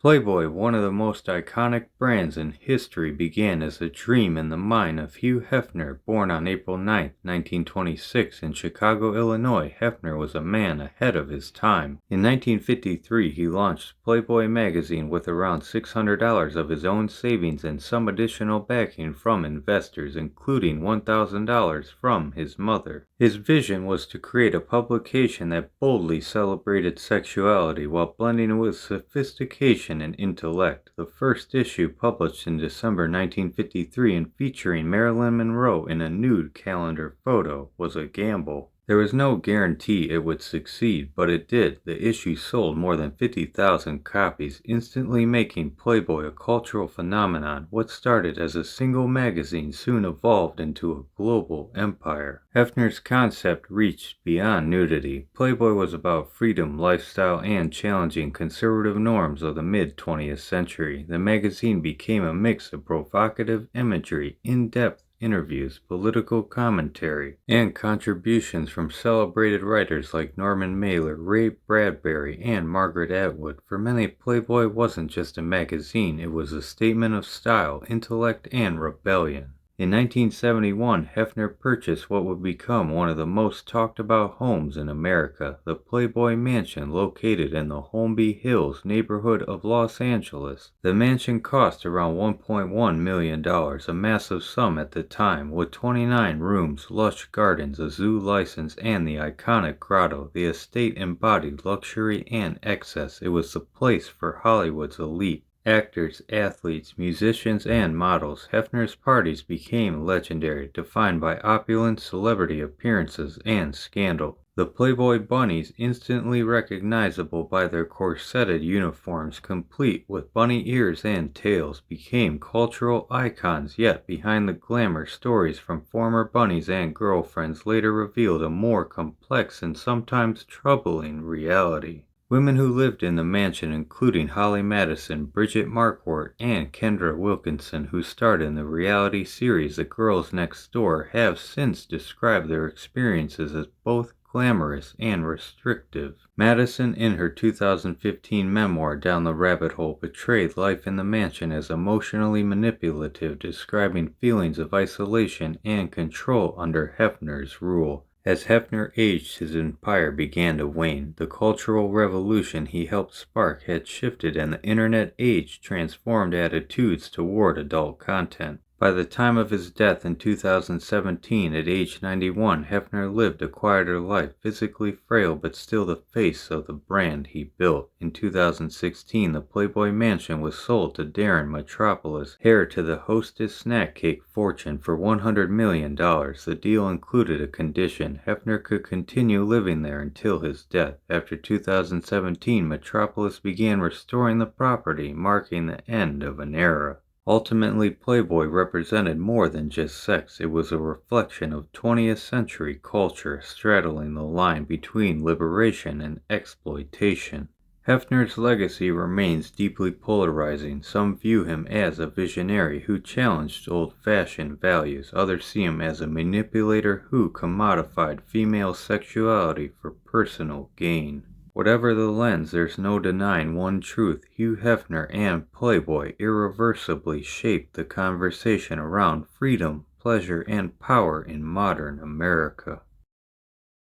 Playboy, one of the most iconic brands in history, began as a dream in the mind of Hugh Hefner. Born on April 9, 1926 in Chicago, Illinois, Hefner was a man ahead of his time. In 1953, he launched Playboy magazine with around $600 of his own savings and some additional backing from investors, including $1,000 from his mother. His vision was to create a publication that boldly celebrated sexuality while blending it with sophistication and intellect. The first issue, published in December 1953 and featuring Marilyn Monroe in a nude calendar photo, was a gamble. There was no guarantee it would succeed, but it did. The issue sold more than 50,000 copies, instantly making Playboy a cultural phenomenon. What started as a single magazine soon evolved into a global empire. Hefner's concept reached beyond nudity. Playboy was about freedom, lifestyle, and challenging conservative norms of the mid-20th century. The magazine became a mix of provocative imagery, in-depth interviews, political commentary, and contributions from celebrated writers like Norman Mailer, Ray Bradbury, and Margaret Atwood. For many, Playboy wasn't just a magazine, it was a statement of style, intellect, and rebellion. In 1971, Hefner purchased what would become one of the most talked about homes in America, the Playboy Mansion, located in the Holmby Hills neighborhood of Los Angeles. The mansion cost around $1.1 million, a massive sum at the time. With 29 rooms, lush gardens, a zoo license, and the iconic grotto, the estate embodied luxury and excess. It was the place for Hollywood's elite. Actors, athletes, musicians, and models. Hefner's parties became legendary, defined by opulence, celebrity appearances, and scandal. The Playboy bunnies, instantly recognizable by their corseted uniforms, complete with bunny ears and tails, became cultural icons. Yet behind the glamour, stories from former bunnies and girlfriends later revealed a more complex and sometimes troubling reality. Women who lived in the mansion, including Holly Madison, Bridget Marquardt, and Kendra Wilkinson, who starred in the reality series The Girls Next Door, have since described their experiences as both glamorous and restrictive. Madison, in her 2015 memoir Down the Rabbit Hole, portrayed life in the mansion as emotionally manipulative, describing feelings of isolation and control under Hefner's rule. As Hefner aged, his empire began to wane. The cultural revolution he helped spark had shifted, and the internet age transformed attitudes toward adult content. By the time of his death in 2017, at age 91, Hefner lived a quieter life, physically frail but still the face of the brand he built. In 2016, the Playboy Mansion was sold to Darren Metropolis, heir to the Hostess snack cake fortune, for $100 million. The deal included a condition: Hefner could continue living there until his death. After 2017, Metropolis began restoring the property, marking the end of an era. Ultimately, Playboy represented more than just sex. It was a reflection of 20th century culture, straddling the line between liberation and exploitation. Hefner's legacy remains deeply polarizing. Some view him as a visionary who challenged old-fashioned values. Others see him as a manipulator who commodified female sexuality for personal gain. Whatever the lens, there's no denying one truth: Hugh Hefner and Playboy irreversibly shaped the conversation around freedom, pleasure, and power in modern America.